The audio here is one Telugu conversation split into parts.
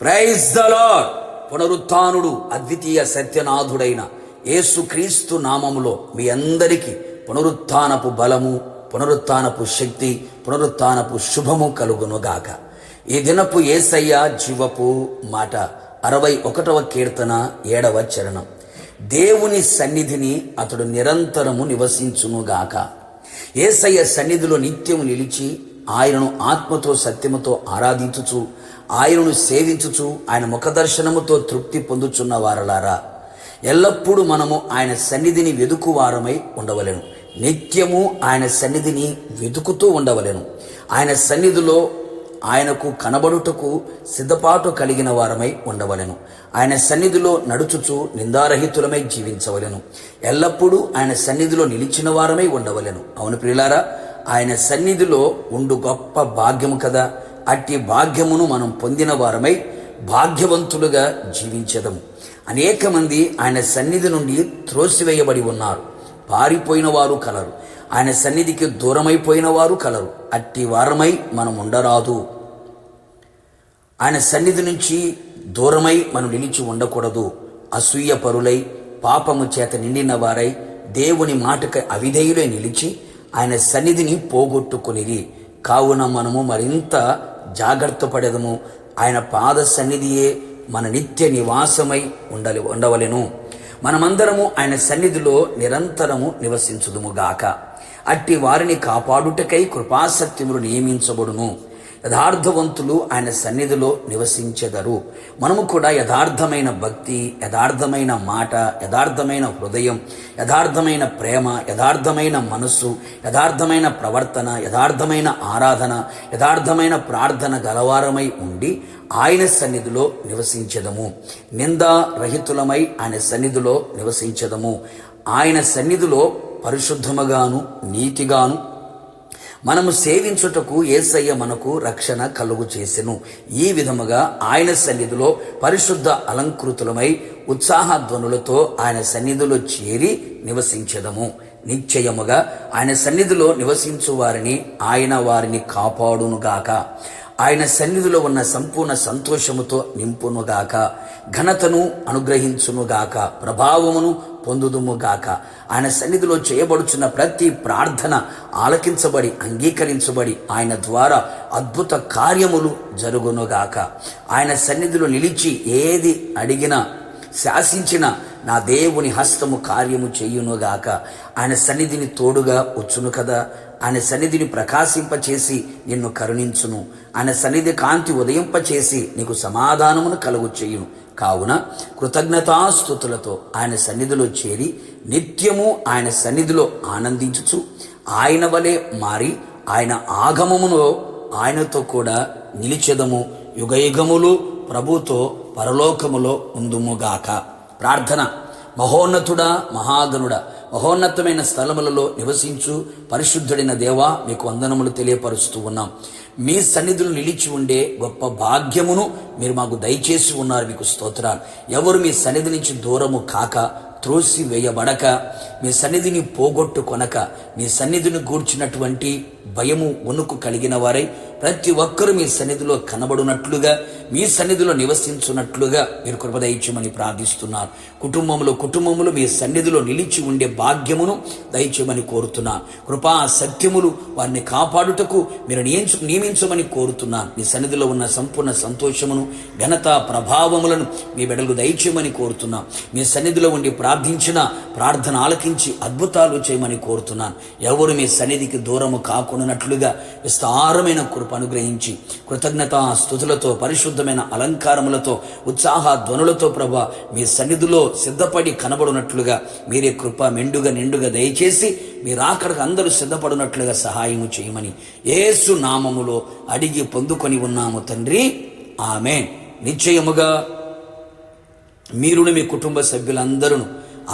Praise the lord. పునరుత్థానుడు అద్వితీయ సత్యనాథుడైన యేసుక్రీస్తు నామములో మీ అందరికీ పునరుత్థానపు బలము, పునరుత్థానపు శక్తి, పునరుత్థానపు శుభము కలుగునుగాక. ఈ దినపు యేసయ్య జీవపు మాట 61వ కీర్తన 7వ చరణం. దేవుని సన్నిధిని అతడు నిరంతరము నివసించునుగాక. యేసయ్య సన్నిధిలో నిత్యము నిలిచి ఆయనను ఆత్మతో సత్యముతో ఆరాధించుచు, ఆయనను సేవించుచు, ఆయన ముఖదర్శనముతో తృప్తి పొందుచున్న వారలారా, ఎల్లప్పుడూ మనము ఆయన సన్నిధిని వెదుకువారమై ఉండవలెను. నిత్యము ఆయన సన్నిధిని వెతుకుతూ ఉండవలెను. ఆయన సన్నిధిలో ఆయనకు కనబడుటకు సిద్ధపాటు కలిగిన వారమై ఉండవలెను. ఆయన సన్నిధిలో నడుచుచు నిందారహితులమై జీవించవలెను. ఎల్లప్పుడూ ఆయన సన్నిధిలో నిలిచిన వారమై ఉండవలెను. అవును ప్రియులారా, ఆయన సన్నిధిలో ఉండు గొప్ప భాగ్యము కదా. అట్టి భాగ్యమును మనం పొందిన వారమై భాగ్యవంతులుగా జీవించదము. అనేక మంది ఆయన సన్నిధి నుండి త్రోసివేయబడి ఉన్నారు. పారిపోయిన వారు కలరు. ఆయన సన్నిధికి దూరమైపోయిన వారు కలరు. అట్టి వారమై మనం ఉండరాదు. ఆయన సన్నిధి నుంచి దూరమై మనం నిలిచి ఉండకూడదు. అసూయ పరులై, పాపము చేత నిండిన వారై, దేవుని మాటకు అవిధేయులై నిలిచి ఆయన సన్నిధిని పోగొట్టుకునిరి. కావున మనము మరింత జాగ్రత్త పడెదము. ఆయన పాద సన్నిధియే మన నిత్య నివాసమై ఉండవలెను. మనమందరము ఆయన సన్నిధిలో నిరంతరము నివసించుదుముగాక. అట్టి వారిని కాపాడుటకై కృపాసత్యములు నియమించబడును. యథార్థవంతులు ఆయన సన్నిధిలో నివసించెదరు. మనము కూడా యథార్థమైన భక్తి, యథార్థమైన మాట, యథార్థమైన హృదయం, యథార్థమైన ప్రేమ, యథార్థమైన మనస్సు, యథార్థమైన ప్రవర్తన, యథార్థమైన ఆరాధన, యథార్థమైన ప్రార్థన గలవారమై ఉండి ఆయన సన్నిధిలో నివసించెదము. నిందారహితులమై ఆయన సన్నిధిలో నివసించెదము. ఆయన సన్నిధిలో పరిశుద్ధముగాను నీతిగాను మనము సేవించుటకు యేసయ్య మనకు రక్షణ కలుగు చేసెను. ఈ విధముగా ఆయన సన్నిధిలో పరిశుద్ధ అలంకృతులమై ఉత్సాహధ్వనులతో ఆయన సన్నిధిలో చేరి నివసించెదము. నిశ్చయముగా ఆయన సన్నిధిలో నివసించు వారిని ఆయన వారిని కాపాడునుగాక. ఆయన సన్నిధిలో ఉన్న సంపూర్ణ సంతోషముతో నింపునుగాక. ఘనతను అనుగ్రహించునుగాక. ప్రభావమును పొందుదుముగాక. ఆయన సన్నిధిలో చేయబడుచున్న ప్రతి ప్రార్థన ఆలకించబడి, అంగీకరించబడి ఆయన ద్వారా అద్భుత కార్యములు జరుగునుగాక. ఆయన సన్నిధిలో నిలిచి ఏది అడిగినా, శాసించిన నా దేవుని హస్తము కార్యము చెయ్యునుగాక. ఆయన సన్నిధిని తోడుగా వచ్చును కదా. ఆయన సన్నిధిని ప్రకాశింపచేసి నిన్ను కరుణించును. ఆయన సన్నిధి కాంతి ఉదయింపచేసి నీకు సమాధానమును కలుగు చేయును. కావున కృతజ్ఞతాస్తుతులతో ఆయన సన్నిధిలో చేరి నిత్యము ఆయన సన్నిధిలో ఆనందించుచు, ఆయన వలె మారి ఆయన ఆగమములో ఆయనతో కూడా నిలిచెదము. యుగయుగములు ప్రభుతో పరలోకములో ఉందుముగాక. ప్రార్థన. మహోన్నతుడా, మహాగణుడా, మహోన్నతమైన స్థలములలో నివసించు పరిశుద్ధుడైన దేవా, మీకు వందనములు తెలియపరుస్తూ ఉన్నాం. మీ సన్నిధులు నిలిచి ఉండే గొప్ప భాగ్యమును మీరు మాకు దయచేసి ఉన్నారు. మీకు స్తోత్రాలు. ఎవరు మీ సన్నిధి నుంచి దూరము కాక, త్రోసి వేయబడక, మీ సన్నిధిని పోగొట్టుకొనక, మీ సన్నిధిని గూర్చినటువంటి భయము వణుకు కలిగిన వారై ప్రతి ఒక్కరూ మీ సన్నిధిలో కనబడునట్లుగా, మీ సన్నిధిలో నివసించున్నట్లుగా మీరు కృప దయచేయమని ప్రార్థిస్తున్నారు. కుటుంబములు మీ సన్నిధిలో నిలిచి ఉండే భాగ్యమును దయచేయమని కోరుతున్నాను. కృపా సత్యములు వారిని కాపాడుటకు మీరు నియమించమని కోరుతున్నాను. మీ సన్నిధిలో ఉన్న సంపూర్ణ సంతోషమును, ఘనత, ప్రభావములను మీ బిడ్డలకు దయచేయమని కోరుతున్నాను. మీ సన్నిధిలో ఉండి ప్రార్థించిన ప్రార్థన ఆలకించి అద్భుతాలు చేయమని కోరుతున్నాను. ఎవరు మీ సన్నిధికి దూరము కాకుండానట్లుగా విస్తారమైన కృప అనుగ్రహించి కృతజ్ఞతా స్తుతులతో, పరిశుద్ధమైన అలంకారములతో, ఉత్సాహ ధ్వనులతో ప్రభా మీ సన్నిధిలో సిద్ధపడి కనబడినట్లుగా మీరే కృప మెండుగా నిండుగా దయచేసి మీరు అక్కడికి అందరూ సిద్ధపడినట్లుగా సహాయము చేయమని యేసు నామములో అడిగి పొందుకొని ఉన్నాము తండ్రి. ఆమేన్. నిశ్చయముగా మీరును మీ కుటుంబ సభ్యులందరూ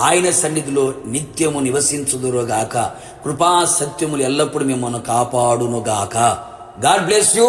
ఆయన సన్నిధిలో నిత్యము నివసించుదురుగాక. కృపా సత్యములు ఎల్లప్పుడూ మిమ్మల్ని కాపాడునుగాక. God bless you.